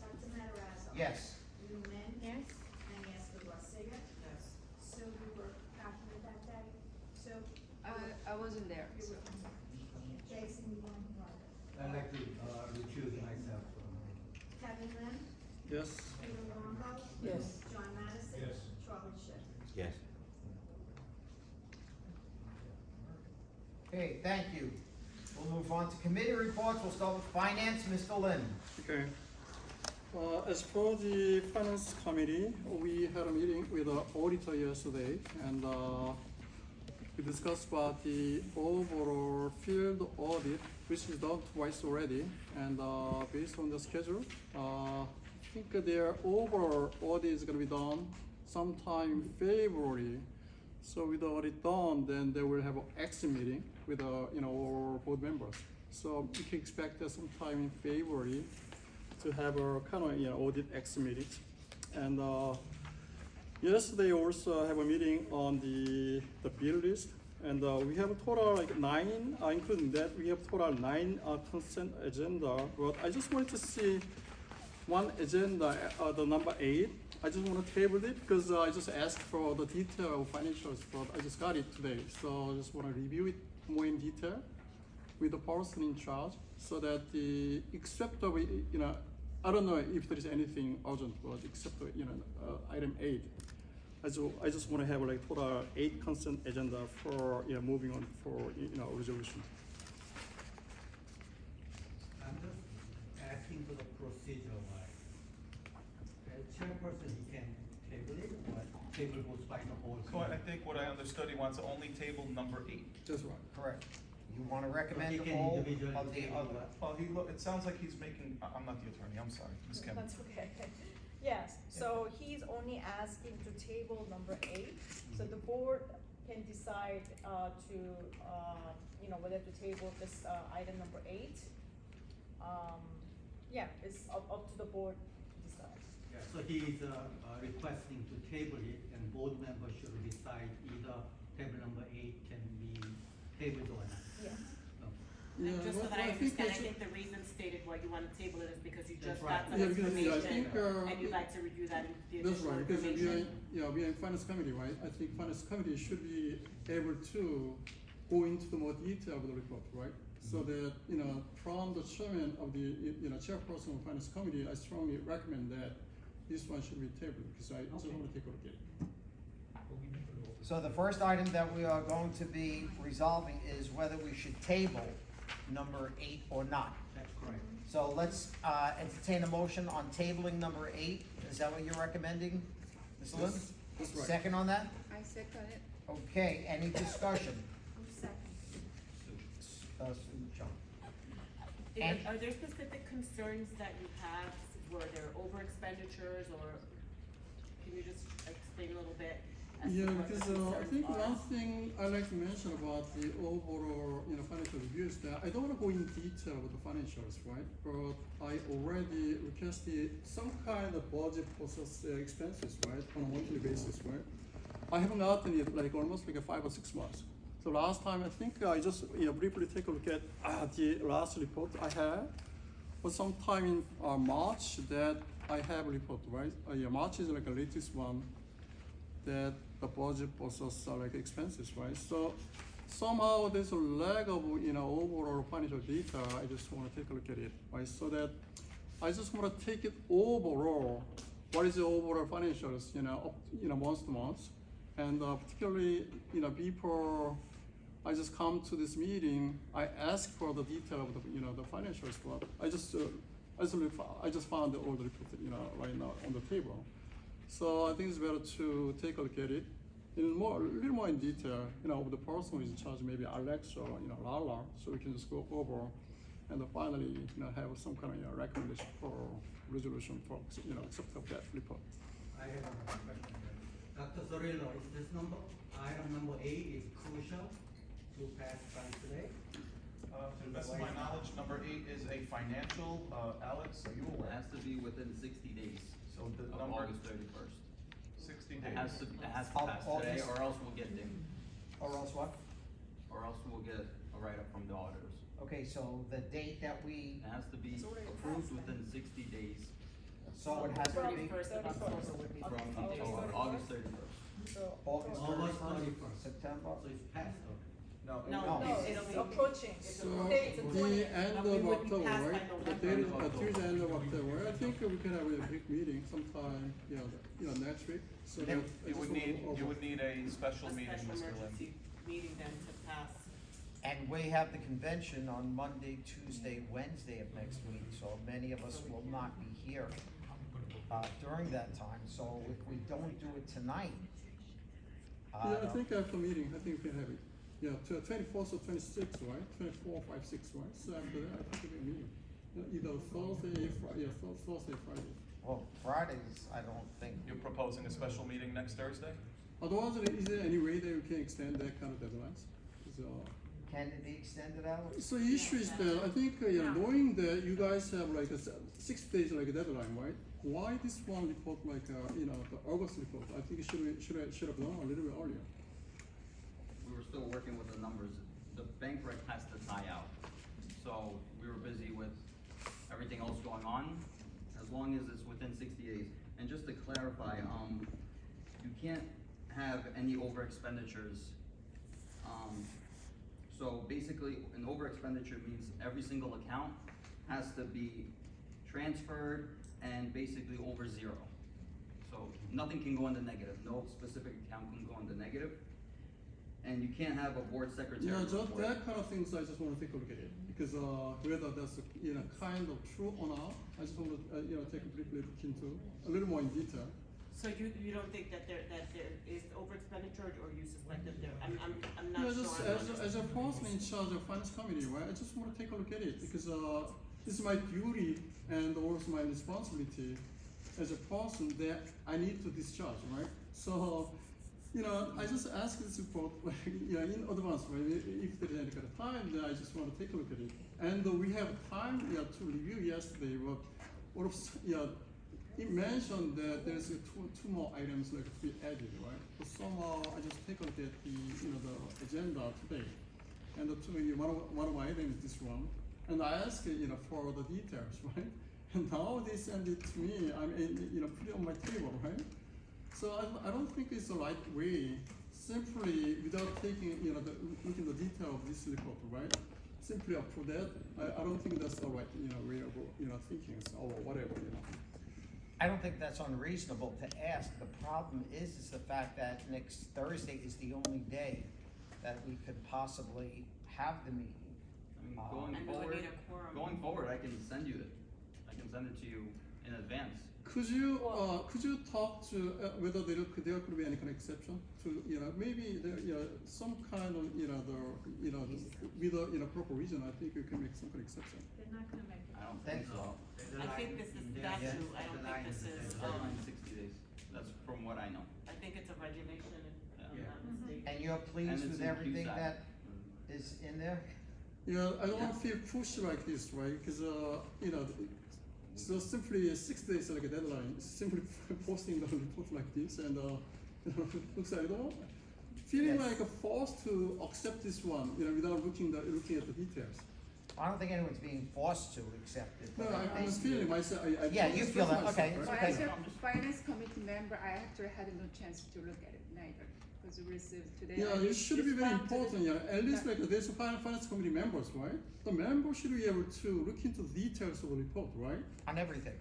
Dr. Matarazzo. Yes. Newman. Yes. And Master Garcia. Yes. Sue, you were absent that day? Sue? I wasn't there. You were. Jason, you weren't part of it. I'd like to recuse myself. Kevin Lynn? Yes. Peter Longo? Yes. John Madison? Yes. Charlie Schiff. Yes. Okay, thank you. We'll move on to committee reports. We'll start with finance, Mr. Lin. Okay. As for the finance committee, we had a meeting with the auditor yesterday, and we discussed about the overall field audit, which is done twice already, and based on the schedule, I think their overall audit is gonna be done sometime in February. So with the audit done, then they will have an exit meeting with our board members. So we can expect that sometime in February to have a kind of audit exit meeting. And yesterday also have a meeting on the bill list, and we have a total like 9, including that we have total 9 consent agenda. But I just wanted to see one agenda, the number 8. I just want to table it because I just asked for the detail of financials, but I just got it today. So I just want to review it more in detail with the person in charge, so that except I don't know if there is anything urgent, but except item 8. I just wanna have like total 8 consent agenda for, moving on for, resolution. I'm just asking for the procedure wise. Chairperson, he can table it, or table goes by the whole So I committee? think what I understood, he wants to only table number 8. That's right. Correct. You wanna recommend He can all of individually the table other. what? Well, it sounds like he's making, I'm not the attorney, I'm sorry, Ms. Kim. That's okay. Yes, so he's only asking to table number 8, so the board can decide, whether to table this, item number 8. Yeah, it's up to the board to decide. So he is requesting to table it, and board members should decide either table number 8 can be tabled or not. Yes. Yeah, And just so but that I think understand, I it's- think the reason stated why you want to table it is because you That's just right. got some Yeah, because, I information, think, and you'd like to review that, the That's additional right, because we are, information. we are in finance committee, right? I think finance committee should be able to go into the more detail of the report, right? So that, from the chairman of the, chairperson of finance committee, I strongly recommend that this one should be tabled, because I just want to take a look at it. So the first item that we are going to be resolving is whether we should table number 8 or not. That's correct. So let's, entertain a motion on tabling number 8. Is that what you're recommending, Ms. Lin? Yes, that's right. Second on that? I second it. Okay, any discussion? Who's second? Sue, John. And- Are there specific concerns that you have, were there over expenditures, or can you just explain a little bit as to Yeah, what the because I concerns think are? one thing I like to mention about the overall, financial review is that I don't want to go in detail with the financials, right? But I already requested some kind of budget process expenses, right, on a monthly basis, right? I haven't gotten it like almost like 5 or 6 months. So last time, I think I just briefly take a look at the last report I had was sometime in March that I have a report, right? March is like the latest one that the budget process like expenses, right? So somehow there's a lack of overall financial data. I just want to take a look at it, right? So that I just want to take it overall. What is the overall financials, month to month, and particularly, before I just come to this meeting, I ask for the detail of the, the financials. But I just found all the reports, right now on the table. So I think it's better to take a look at it a little more in detail. With the person who is in charge, maybe Alex or Lala, so we can just go over and finally, have some kind of recommendation for resolution for, accept of that report. I have another question here. Dr. Zorillo, is this item number 8 is crucial to pass by today? To the best of my knowledge, number 8 is a financial, Alex, are you It aware? has to be within 60 days So the of number, August 31st. 60 It days. has to Of pass today, August? or else we'll get dinged, Or else what? or else we'll get a write-up from the auditors. Okay, so the date that we, It has to be It's already approved passed, within 60 days so it has to be 31st of October would be from 60 days. August 31st. So. August August 31st, 31st. September? So it's passed already. No, No, No. No, it'll it's be- approaching. So Today is the the 20th. end But we of wouldn't October, pass by right? The November. date is October. Tuesday, end of October. I think we can have a big meeting sometime, next week. So that Then I you just would wanna need, go over. you would need a special A meeting, special Mr. Lin. emergency meeting then to pass. And we have the convention on Monday, Tuesday, Wednesday of next week, so many of us will not be here during that time. So if we don't do it tonight, Yeah, I think after meeting, I think we can have it. Yeah, 24th or 26th, right? 24, 5, 6, right? So after that, I think we can meet. Either Thursday, Friday, Thursday, Friday. well, Fridays, I don't think. You're proposing a special meeting next Thursday? Otherwise, is there any way that we can extend that kind of deadlines? So, Can it be extended, Alex? so the issue is that I think, knowing that you guys have like a 6 days like a deadline, right? Why this one report like, the August report? I think it should have done a little bit earlier. We were still working with the numbers. The bank rec has to tie out. So we were busy with everything else going on, as long as it's within 60 days. And just to clarify, you can't have any over expenditures. So basically, an over expenditure means every single account has to be transferred and basically over 0. So So nothing can go in the negative, no specific account can go in the negative. And you can't have a board secretary. Yeah, just report. that kind of things, I just want to take a look at it, because, whether that's, kind of true or not, I just want to, take a briefly look into, a little more in detail. So you don't think that there is over expenditure, or you suspect that there, I'm not Yeah, sure. just I'm as a person in charge of finance committee, right, I just wanna take a look at it, because, it's my duty and also my responsibility as a person that I need to discharge, right? So, I just ask this report, in advance, right, if there's any kind of time, then I just wanna take a look at it. And we have time, to review yesterday, but, all of, it mentioned that there's two more items like to be added, right? So somehow I just take a look at the the agenda today, and one of my items is this one, and I ask for the details, right? And now they send it to me. I mean put it on my table, right? So I don't think it's the right way. Simply without taking looking the detail of this report, right? Simply approve that. I don't think that's the right way of thinking or whatever. I don't think that's unreasonable to ask. The problem is the fact that next Thursday is the only day that we could possibly have the meeting. I mean, And we would need a quorum. going forward, I can send you it. I can send it to you in advance. Could you talk to whether there could be any kind of exception to maybe there some kind of with a proper reason, I think you can make some kind of exception. They're not gonna make it. I don't think so. I think this is statute, I don't think this is, Deadline 60 days. That's from what I know. I think it's a regulation, if I'm Yeah. not mistaken. And you're And pleased it's with in everything QSAC. that is in there? I don't want to feel pushed like this, right? Because so simply 6 days like a deadline, simply posting the report like this, and looks like feeling Yes. like forced to accept this one, without looking at the details. I don't think anyone's being forced to accept it. No, but I'm basically- feeling myself. Yeah, you feel that, okay, it's Well, okay. as a finance committee member, I actually had no chance to look at it neither, because we received today. Yeah, I it should be very respond to important. the- Yeah, at least like there's finance committee members, right? The members should be able to look into the details of the report, right? On everything.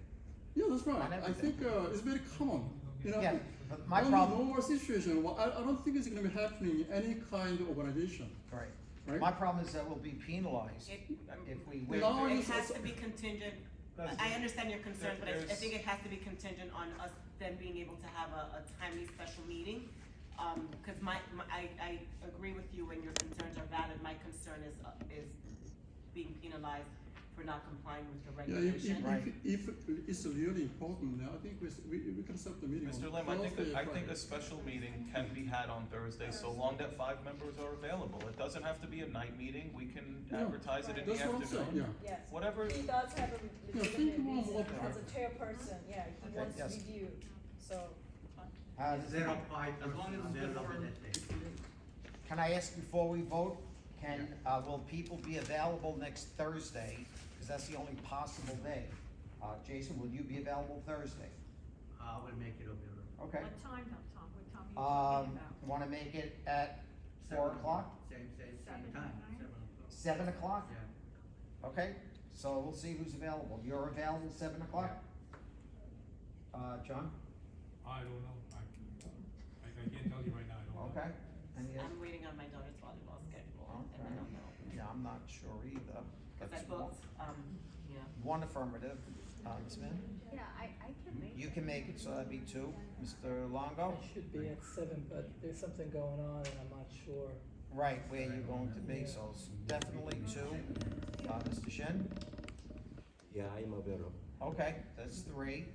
Yeah, that's right. On I everything. think it's very common. Yeah, but my under problem, normal situation, well, I don't think it's going to be happening in any kind of organization, right, right? my problem is that we'll be penalized It- if we win. No, It it's- has to be contingent, I understand your concern, but I There's- think it has to be contingent on us then being able to have a timely special meeting. Cause I agree with you and your concerns are valid, my concern is being penalized for not complying with the Yeah, regulation. Right. if it's really important, I think we can set the meeting. Mr. on Lim, Thursday, I think Friday. a special meeting can be had on Thursday, so long that 5 members are available. It doesn't have to be a night meeting, we can Yeah. advertise it in the That's what I'm saying. afternoon. Yeah. Yes. Whatever. He does have a think legitimate more reason about as a chairperson, yeah, he Okay, wants yes. review, so. Does the- 0.5% As long as it's available before- that day. Can I ask before we vote, will people be available next Thursday? Because that's the only possible day. Jason, will you be available Thursday? I will make it available. Okay. What time, Tom, what time are you talking about? Wanna make it at 4 o'clock? Same Seven, time, nine? 7 o'clock. 7 o'clock? Yeah. Okay, so we'll see who's available. You're available 7 o'clock? John? I don't know, I can't tell you right now, I don't know. Okay. Any I'm waiting on my daughter's volleyball schedule, and I don't know. Yeah, I'm not sure either. Cause I That's booked, yeah. one affirmative. Ms. Min? Yeah, I can make. You can make it, so that'd be 2. Mr. Longo? I should be at 7, but there's something going on and I'm not sure. Right, where you're going to be, so it's definitely 2. Mr. Shin? Yeah, I'm available. Okay, that's 3.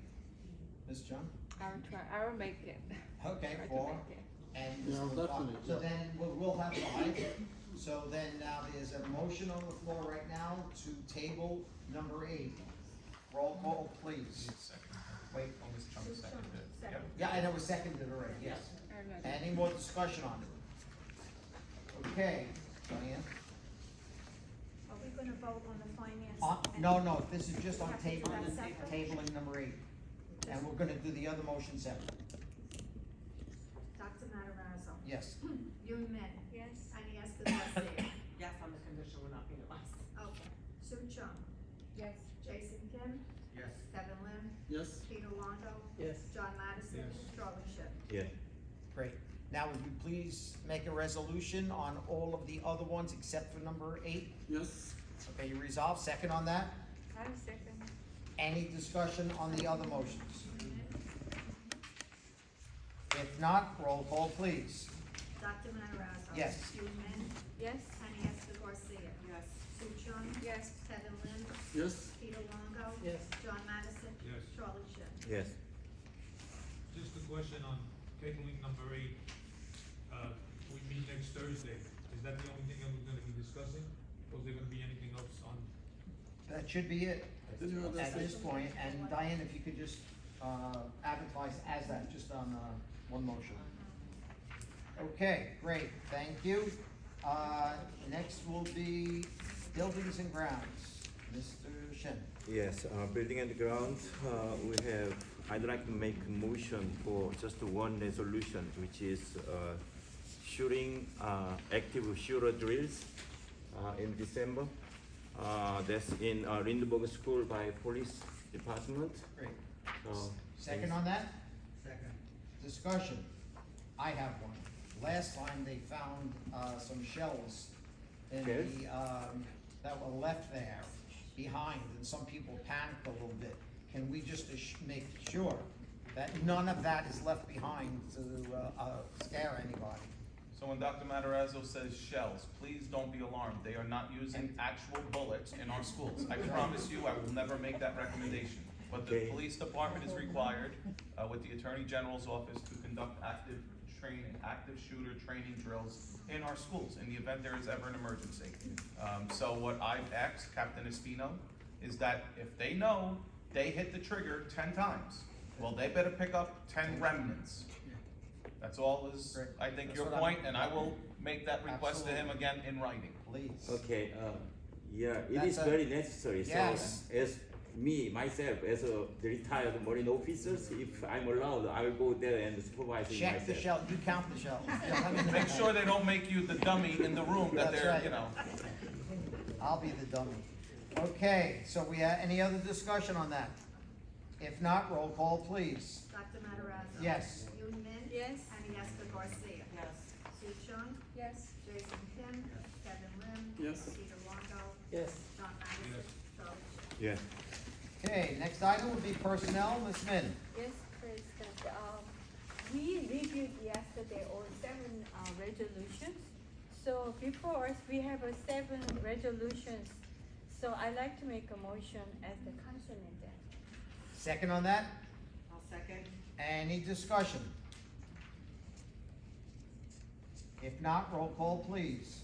Ms. John? I will make it. Okay, Try to 4. make it. And Yeah, Mr. definitely, So yeah. then we'll have 5. So then now there's a motion on the floor right now to table number 8. Roll call, please. Wait, Oh, Ms. Chung seconded it. Second. yeah, I know it was seconded already, yes. Any more discussion on it? Okay, Diane? Are we gonna vote on the finance? No, this is just on Have to do tabling, that separate? tabling number 8. And we're gonna do the other motion separate. Dr. Matarazzo. Yes. Young men. Yes. Agnieszka Garcia. Yes, on the condition we're not penalized. Okay. Sue Chung. Yes. Jason Kim. Yes. Kevin Lim. Yes. Peter Longo. Yes. John Mattison. Yes. Charlie Schipp. Yeah. Great. Now, would you please make a resolution on all of the other ones except for number 8? Yes. Okay, you resolve, second on that? I second. Any discussion on the other motions? If not, roll call, please. Dr. Matarazzo. Yes. Yun Min. Yes. Henny Garcia. Yes. Sue Chung. Yes. Kevin Lynn. Yes. Peter Longo. Yes. John Mattison. Yes. Charlie Schipp. Yes. Just a question on curriculum number 8. We meet next Thursday. Is that the only thing that we're gonna be discussing? Or is there gonna be anything else on? That should be it Yeah, that's at this point. And Diane, if you could just advertise as that, just on one motion. Okay, great, thank you. Next will be buildings and grounds. Mr. Shin. Yes, building and ground, I'd like to make a motion for just one resolution, which is shooting, active shooter drills in December. That's in Lindbergh School by Police Department. Great. So, Second on that? Second. Discussion. I have one. Last time they found some shells in Okay. the, that were left there behind, and some people panicked a little bit. Can we just make sure that none of that is left behind to scare anybody? So when Dr. Matarazzo says shells, please don't be alarmed. They are not using actual bullets in our schools. I promise you, I will never make that recommendation. But the Okay. police department is required, with the Attorney General's office, to conduct active shooter training drills in our schools in the event there is ever an emergency. So what I've asked Captain Espino is that if they know they hit the trigger 10 times, well, they better pick up 10 remnants. That's all is, Great. I think, That's your what point, I'm- and I will make that request to him Absolutely. again in writing. Please. Okay, yeah, it That's is very necessary. Yes. So as myself, as a retired Marine officer, if I'm allowed, I will go there and supervise Check myself. the shell, you count the shells. Yeah, let me know. Make sure they don't make you the dummy in the room that That's they're, right. you know. I'll be the dummy. Okay, so we have, any other discussion on that? If not, roll call, please. Dr. Matarazzo. Yes. Yun Min. Yes. Henny Garcia. Yes. Sue Chung. Yes. Jason Kim. Kevin Lynn. Yes. Peter Longo. Yes. John Mattison. Charlie Schipp. Yeah. Okay, next item would be personnel, Ms. Min. Yes, President. We reviewed yesterday all 7 resolutions. So before us, we have 7 resolutions. So I'd like to make a motion as the consonant then. Second on that? I'll second. Any discussion? If not, roll call, please.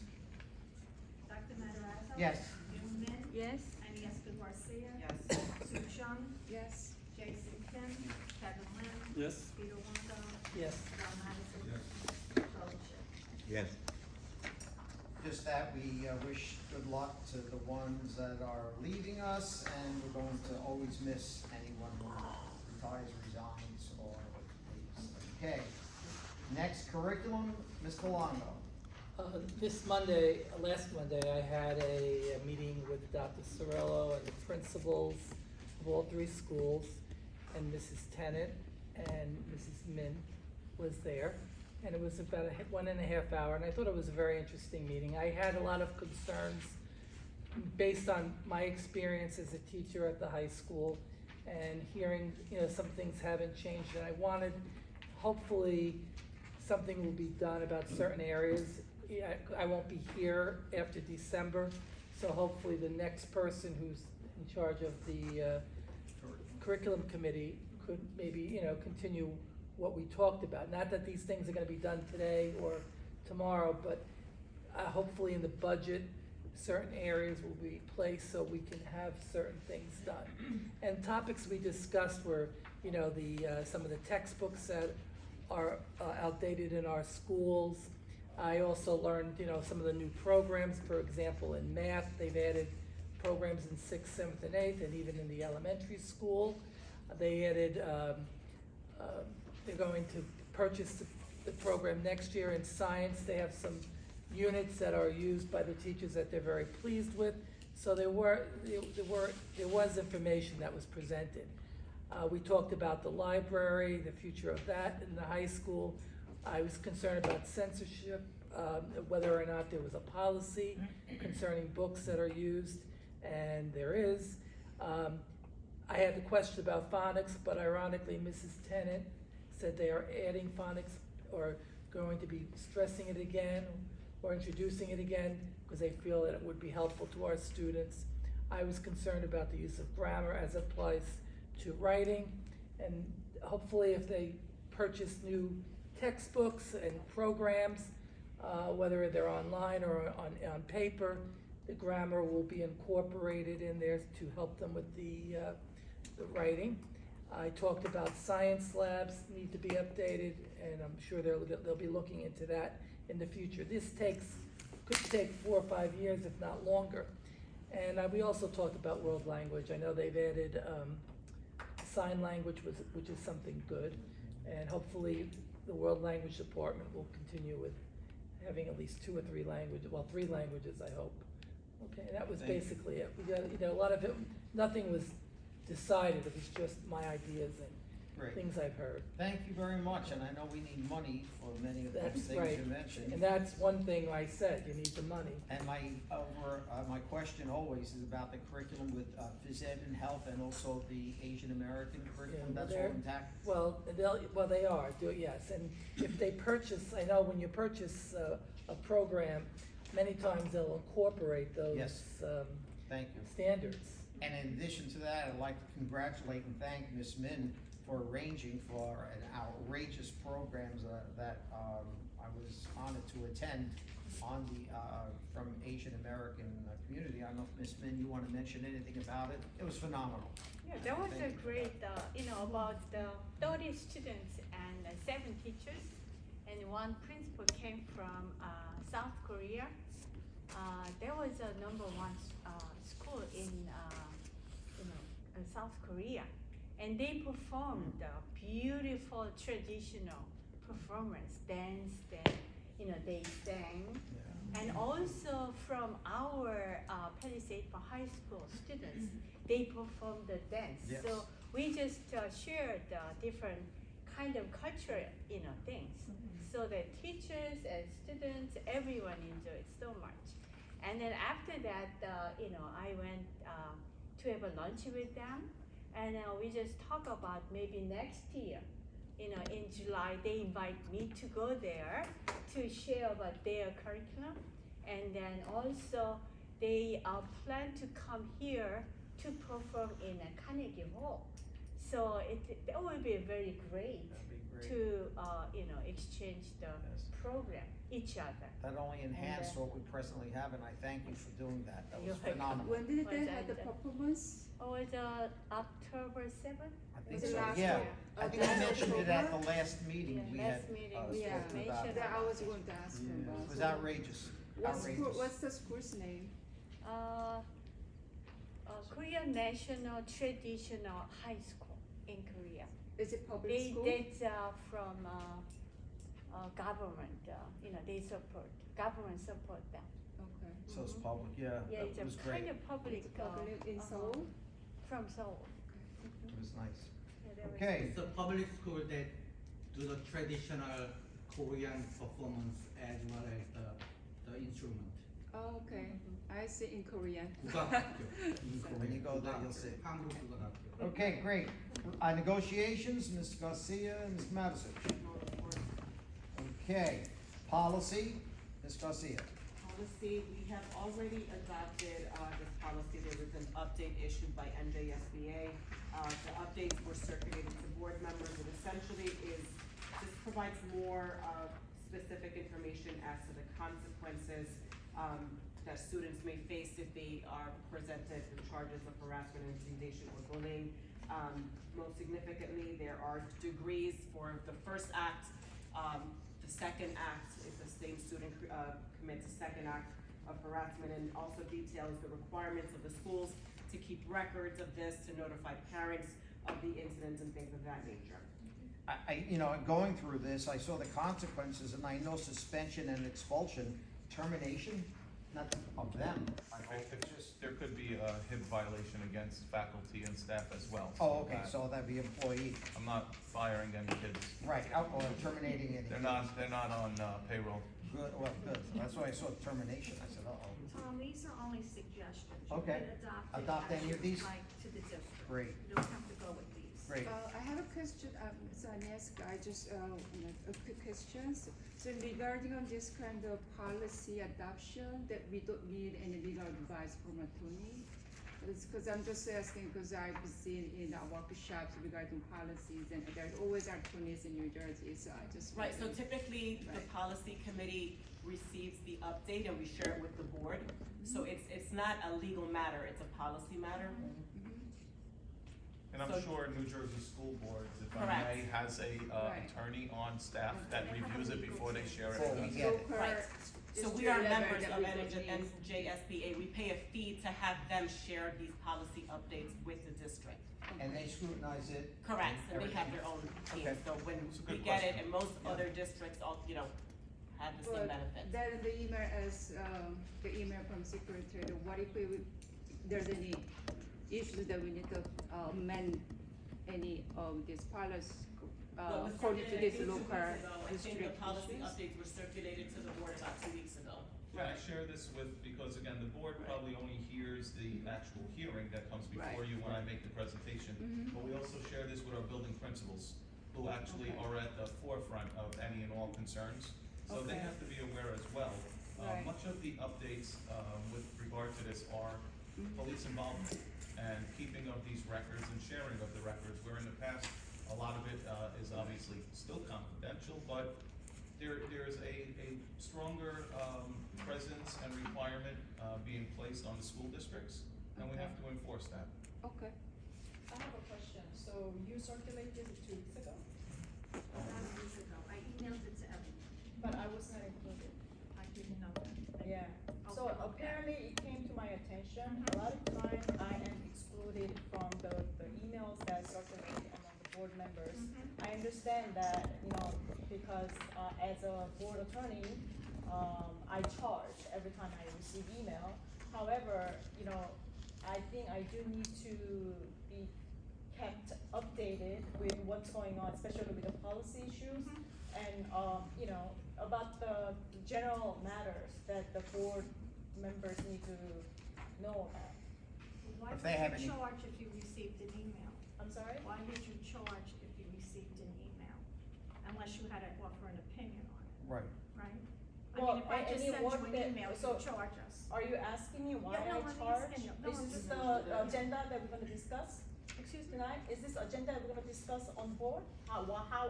Dr. Matarazzo. Yes. Yun Min. Yes. Henny Garcia. Yes. Sue Chung. Yes. Jason Kim. Kevin Lynn. Yes. Peter Longo. Yes. John Mattison. Yes. Charlie Schipp. Yes. Just that we wish good luck to the ones that are leaving us, and we're going to always miss anyone who retires, resigns, or leaves. Okay. Next curriculum, Mr. Longo. Last Monday, I had a meeting with Dr. Cirillo and the principals of all 3 schools, and Mrs. Tennant and Mrs. Min was there. And it was about a 1.5 hour, and I thought it was a very interesting meeting. I had a lot of concerns based on my experience as a teacher at the high school and hearing, some things haven't changed, and I wanted, hopefully, something will be done about certain areas. Yeah, I won't be here after December, so hopefully the next person who's in charge of the curriculum committee could maybe, continue what we talked about. Not that these things are gonna be done today or tomorrow, but hopefully in the budget, certain areas will be placed so we can have certain things done. And topics we discussed were, some of the textbooks that are outdated in our schools. I also learned, some of the new programs. For example, in math, they've added programs in 6th, 7th, and 8th, and even in the elementary school. They added, they're going to purchase the program next year in science. They have some units that are used by the teachers that they're very pleased with. So there was information that was presented. We talked about the library, the future of that in the high school. I was concerned about censorship, whether or not there was a policy concerning books that are used, and there is. I had the question about phonics, but ironically, Mrs. Tennant said they are adding phonics or going to be stressing it again or introducing it again because they feel that it would be helpful to our students. I was concerned about the use of grammar as it applies to writing, and hopefully if they purchase new textbooks and programs, whether they're online or on paper, the grammar will be incorporated in there to help them with the writing. I talked about science labs need to be updated, and I'm sure they'll be looking into that in the future. This could take 4 or 5 years, if not longer. And we also talked about world language. I know they've added sign language, which is something good, and hopefully the world language department will continue with having at least 2 or 3 languages, well, 3 languages, I hope. Okay, and that was Thank you. basically it. We got, a lot of it, nothing was decided, it was just my ideas and Great. things I've heard. Thank you very much, and I know we need money for many of those That's things right. you mentioned. And that's one thing I said, you need the money. And my question always is about the curriculum with phys ed and health, and also the Asian American curriculum, Yeah, that's they're- all intact? Well, they are, yes, and if they purchase, I know when you purchase a program, many times they'll incorporate those Yes. Thank you. standards. And in addition to that, I'd like to congratulate and thank Ms. Min for arranging for an outrageous programs that I was honored to attend on from Asian American community. I don't know if Ms. Min, you want to mention anything about it? It was phenomenal. Yeah, that was a Thank you. great, about the 30 students and 7 teachers, and 1 principal came from South Korea. There was a #1 school in South Korea, and they performed a beautiful traditional performance, dance, they sang. And also from our Palisade High School students, they performed the dance. Yes. So we just shared different kind of cultural, things. So the teachers and students, everyone enjoyed so much. And then after that, I went to have a lunch with them, and we just talk about maybe next year. In July, they invite me to go there to share about their curriculum, and then also they plan to come here to perform in a Carnegie Hall. So that would be very great That'd be great. to exchange the Yes. program each other. That only enhanced then- what we presently have, and I thank you for doing that. That was You're welcome. phenomenal. When did they Was have the that- performance? Oh, it's October 7th? I think Was it so, last yeah. year? I think we Last mentioned it at the October? last meeting Yeah, we last had meeting, spoken we Yeah. about. mentioned That I was going to ask you about. It was So outrageous, outrageous. What's the school's name? Korean National Traditional High School in Korea. Is it public They school? that's from government. They government support them. Okay. So it's public, yeah, Yeah, that was it's a great. kind of public. It's public in Seoul? From Seoul. It was nice. Yeah, that was- Okay, It's a public school that do the traditional Korean performance as well as the instrument. Oh, okay. I see in Korean. 국악학교. When you go there, you'll see. 한국 국악학교. okay, great. Negotiations, Mr. Garcia and Mr. Mavisich. Okay, policy, Ms. Garcia. Policy, we have already adopted, this policy. There was an update issued by NJSBA. The updates were circulated to board members. It essentially this provides more, specific information as to the consequences, that students may face if they are presented with charges of harassment, intimidation, or bullying. Most significantly, there are degrees for the first act. The second act, if the same student commits a second act of harassment, and also details the requirements of the schools to keep records of this, to notify parents of the incidents and things of that nature. Going through this, I saw the consequences, and I know suspension and expulsion, termination. not of them, I hope, it's just, There could be a HIB violation against faculty and staff as well. oh, okay, that- so that'd be employee, I'm not firing any kids. right, or terminating any. They're not on payroll. Good, well, good, that's why I saw termination, I said, uh-oh, Tom, these are only suggestions. Okay. You can Adopt adopt any it of as you these? like to the district. great, You don't have to go with these. great. I have a question, so I just, a quick question. So regarding on this kind of policy adoption, that we don't need any legal advice from attorney? It's because I'm just asking, because I've seen in our workshops regarding policies, and there's always attorneys in New Jersey, so I just. Right, so wondering. typically, the Right. policy committee receives the update and we share it with the board. So it's not a legal matter, it's a policy matter. And I'm So- sure New Jersey School Boards, if I Correct. may, has a Right. attorney on staff that They have a reviews it legal before they team. share it Before with we us. get it. Right. So we are members of NJSBA, we pay a fee to have them share these policy updates with the district. And they scrutinize it? Correct, and so they have everything? their own team, Okay. so when It's a we good get it, question. and most Yeah. other districts all, have the same But benefits. then the email as, the email from secretary, what if there's any issues that we need to amend any of this policy, What was according to circulated this 2 local weeks ago, I think the district policy issues? updates were circulated to the board about 2 weeks ago. Yeah, I share this because again, the board probably only hears the actual hearing that comes before Right. you when I make the presentation. Mhm. But we also share this with our building principals, who actually Okay. are at the forefront of any and all concerns. So they Okay. have to be aware as well. Right. Much of the updates, with regard to this are Mhm. police involvement and keeping of these records and sharing of the records, where in the past, a lot of it, is obviously still confidential, but there's a stronger, presence and requirement, being placed on the school districts, and we have to enforce that. Okay. I have a question, so you circulated it 2 weeks ago, Last week ago, I emailed it to everyone. but I was not included. I didn't know that. Yeah, so Okay. apparently it came to my attention, a lot of times I am excluded from the emails that circulate among the board members. Mhm. I understand that, because, as a board attorney, I charge every time I receive email. However, I think I do need to be kept updated with what's going on, especially with the policy issues. And, about the general matters that the board members need to know about. Why If they have did any- you charge if you received an email? I'm sorry? Why did you charge if you received an email? Unless you had to offer an opinion on it, Right. right? Well, I mean, if I just any send work you an that- email, so- you charge us. Are you asking me why Yeah, no, I I'm charge? asking you. No, I'm Is this just- the agenda that we're gonna discuss? Excuse me, tonight, is this agenda we're gonna discuss on board? How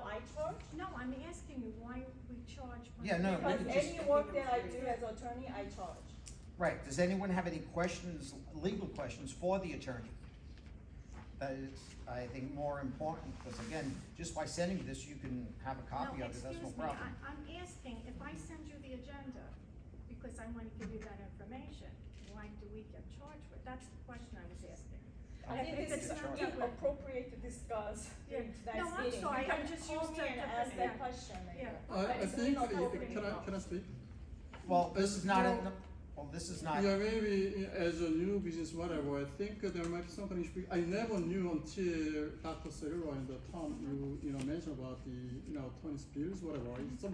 I charge? No, I'm asking you why we charge. when Yeah, we- no, we Because could just- any work that I do as attorney, I charge. Right, does anyone have any questions, legal questions for the attorney? That is, I think, more important, because again, just by sending this, you can have a copy of it, that's no problem. Excuse me, I'm asking, if I send you the agenda, because I wanna give you that information, why do we get charged for it? That's the question I was asking. I think If this it's is not inappropriate to discuss Yeah. during tonight's No, I'm meeting. sorry, You I'm can just call used me to and different- ask that yeah. question later. Yeah. But I it's think, inappropriate. can I speak? Well, this is not, Well- well, this is not, Yeah, maybe as a new business, whatever, I think there might be some kind of, I never knew until Dr. Cirillo and Tom, you mentioned about the, attorney's bills, whatever, some